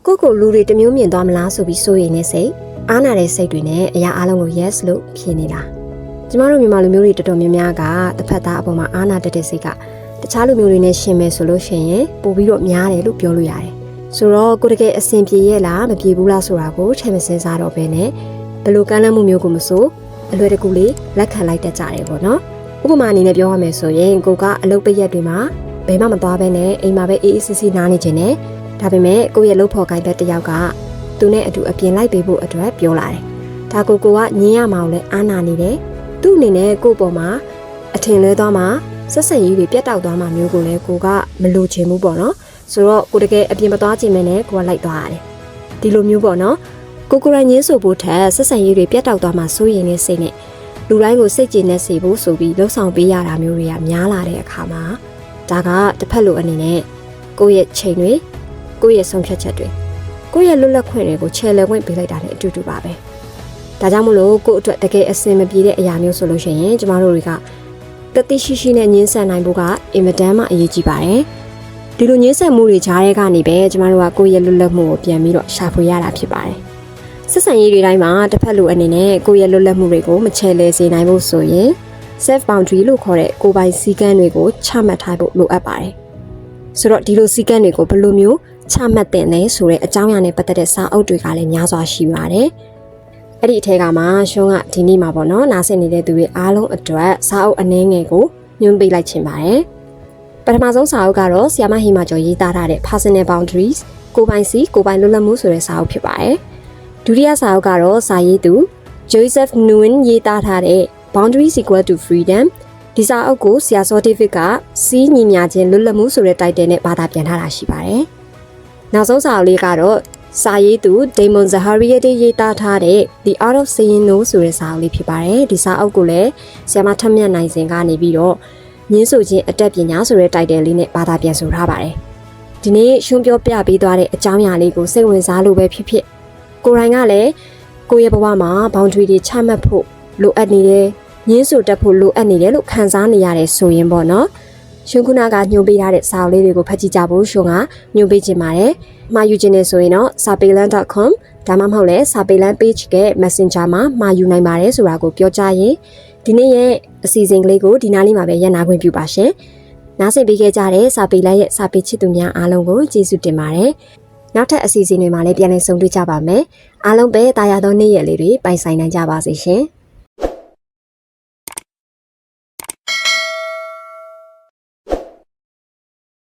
ကိုလူတွေတမျိုးမြင်သွားမလားဆိုပြီးစိုးရိမ်နေစိတ်အားနာတဲ့စိတ်တွေနဲ့အရာအလုံးကို yes လို့ဖြေနေတာကျမတို့မြန်မာလူမျိုးတွေတော်တော်များများကတစ်ဖက်သားအပေါ်မှာအားနာတတ်တဲ့စိတ်ကတခြားလူမျိုးတွေနဲ့ရှင်မယ်ဆိုလို့ရှိရင်ပိုပြီးတော့များတယ်လို့ပြောလို့ရတယ်ဆိုတော့ကိုတကယ်အဆင်ပြေရဲ့လားမပြေဘူးလားဆိုတာကိုထည့်မစင်စားတော့ဘဲနဲ့ဘယ်လိုကမ်းလှမ်းမှုမျိုးကိုမဆိုအလွယ်တကူလေးလက်ခံလိုက်တတ်ကြတယ်ပေါ့နော်ဥပမာအနေနဲ့ပြောရမယ်ဆိုရင်ကိုကအလုပ်ပိတ်ရက်တွေမှာဘယ်မှမသွားဘဲနဲ့အိမ်မှာပဲအေးအေးဆေးဆေးနားနေခြင်းနဲ့ဒါပေမဲ့ကိုရဲ့လှုပ်ဖော်ကိုင်းတဲ့တယောက်ကသူနဲ့အတူအပြင်လိုက်ပေးဖို့အတွက်ပြောလာတယ်ဒါကိုကညင်းရမအောင်လဲအားနာနေတယ်သူ့အနေနဲ့ကို့ပေါ်မှာအထင်လဲသွားမှာဆက်ဆံရေးတွေပြတ်တောက်သွားမှာမျိုးကိုလည်းကိုကမလိုချင်ဘူးပေါ့နော်ဆိုတော့ကိုတကယ်အပြင်မသွားချင်မဲနဲ့ကိုကလိုက်သွားရတယ်ဒီလိုမျိုးပေါ့နော်ကိုကိုရိုင်းရင်းဆိုဖို့ထက်ဆက်ဆံရေးတွေပြတ်တောက်သွားမှာစိုးရိမ်နေစိတ်နဲ့လူတိုင်းကိုစိတ်ကြည်နေစေဖို့ဆိုပြီးလှုပ်ဆောင်ပေးရတာမျိုးတွေကများလာတဲ့အခါမှာဒါကတစ်ဖက်လိုအနေနဲ့ကိုယ့်ရဲ့ချိန်တွေကိုယ့်ရဲ့ဆုံးဖြတ်ချက်တွေကိုယ့်ရဲ့လွတ်လပ်ခွင့်တွေကိုချဲ့လဲခွင့်ပေးလိုက်တာနဲ့အတူတူပါပဲဒါကြောင့်မလို့ကိုယ့်အတွက်တကယ်အဆင်မပြေတဲ့အရာမျိုးဆိုလို့ရှိရင်ကျမတို့တွေကတတိရှိရှိနဲ့ညှင်းဆန်နိုင်ဖို့ကအင်မတန်မှအရေးကြီးပါတယ်ဒီလိုညှင်းဆန်မှုတွေကြားထဲကနေပဲကျမတို့ကကိုယ့်ရဲ့လွတ်လပ်မှုကိုပြန်ပြီးတော့ရှာဖွေရတာဖြစ်ပါတယ်ဆက်ဆံရေးတွေတိုင်းမှာတစ်ဖက်လိုအနေနဲ့ကိုယ့်ရဲ့လွတ်လပ်မှုတွေကိုမချဲ့လဲစေနိုင်ဖို့ဆိုရင် self boundary လို့ခေါ်တဲ့ကိုယ်ပိုင်စည်းကမ်းတွေကိုချမှတ်ထားဖို့လိုအပ်ပါတယ်ဆိုတော့ဒီလိုစည်းကမ်းတွေကိုဘယ်လိုမျိုးချမှတ်တင်လဲဆိုတဲ့အကြောင်းအရာနဲ့ပတ်သက်တဲ့စာအုပ်တွေကလည်းများစွာရှိပါတယ်အဲ့ဒီအထက်ကမှရှုံးကဒီနေ့မှာပေါ့နော်နားဆင်နေတဲ့သူတွေအားလုံးအတွက်စာအုပ်အနည်းငယ်ကိုညွှန်ပေးလိုက်ချင်ပါတယ်ပထမဆုံးစာအုပ်ကတော့ဆီယာမဟီမာကျော်ရေးသားထားတဲ့ Personal Boundaries ကိုယ်ပိုင်စီကိုယ်ပိုင်လွတ်လပ်မှုဆိုတဲ့စာအုပ်ဖြစ်ပါတယ်ဒုတိယစာအုပ်ကတော့စာရေးသူ Joseph Nguyen ရေးသားထားတဲ့ Boundaries Equal to Freedom ဒီစာအုပ်ကိုဆရာစောဒေးဗစ်ကစီးညီမျှခြင်းလွတ်လပ်မှုဆိုတဲ့ title နဲ့ဘာသာပြန်ထားတာရှိပါတယ်နောက်ဆုံးစာအုပ်လေးကတော့စာရေးသူ Damon Zahariadeh ရေးသားထားတဲ့ The Art of Saying No ဆိုတဲ့စာအုပ်လေးဖြစ်ပါတယ်ဒီစာအုပ်ကိုလည်းဆရာမထက်မြတ်နိုင်စင်ကနေပြီးတော့ညင်းဆိုခြင်းအတတ်ပညာဆိုတဲ့ title လေးနဲ့ဘာသာပြန်ဆိုထားပါတယ်ဒီနေ့ရှုံးပြောပြပေးသွားတဲ့အကြောင်းအရာလေးကိုစိတ်ဝင်စားလို့ပဲဖြစ်ဖြစ်ကိုယ်တိုင်ကလည်းကိုယ့်ရဲ့ဘဝမှာ boundary တွေချမှတ်ဖို့လိုအပ်နေတယ်ညင်းဆိုတတ်ဖို့လိုအပ်နေတယ်လို့ခံစားနေရတယ်ဆိုရင်ပေါ့နော်ရှုံးခုနကညွှန်ပေးထားတဲ့စာအုပ်လေးတွေကိုဖတ်ကြည့်ကြဖို့ရှုံးကညွှန်ပေးခြင်းပါတယ်မှာယူခြင်းနဲ့ဆိုရင်တော့ sapelan.com ဒါမှမဟုတ်လဲ sapelan page က Messenger မှာမှာယူနိုင်ပါတယ်ဆိုတာကိုပြောကြရင်ဒီနေ့ရဲ့အစီအစဉ်ကလေးကိုဒီနားလေးမှာပဲရန်နာခွင့်ပြုပါရှင်နားဆင်ပေးခဲ့ကြတဲ့စာပေလန်ရဲ့စာပေချစ်သူများအားလုံးကိုကျေးဇူးတင်ပါတယ်နောက်ထပ်အစီအစဉ်တွေမှာလည်းပြန်လည်ဆုံတွေ့ကြပါမယ်အားလုံးပဲတာယာသောနေ့ရက်လေးတွေပိုင်ဆိုင်နိုင်ကြပါစေရှင်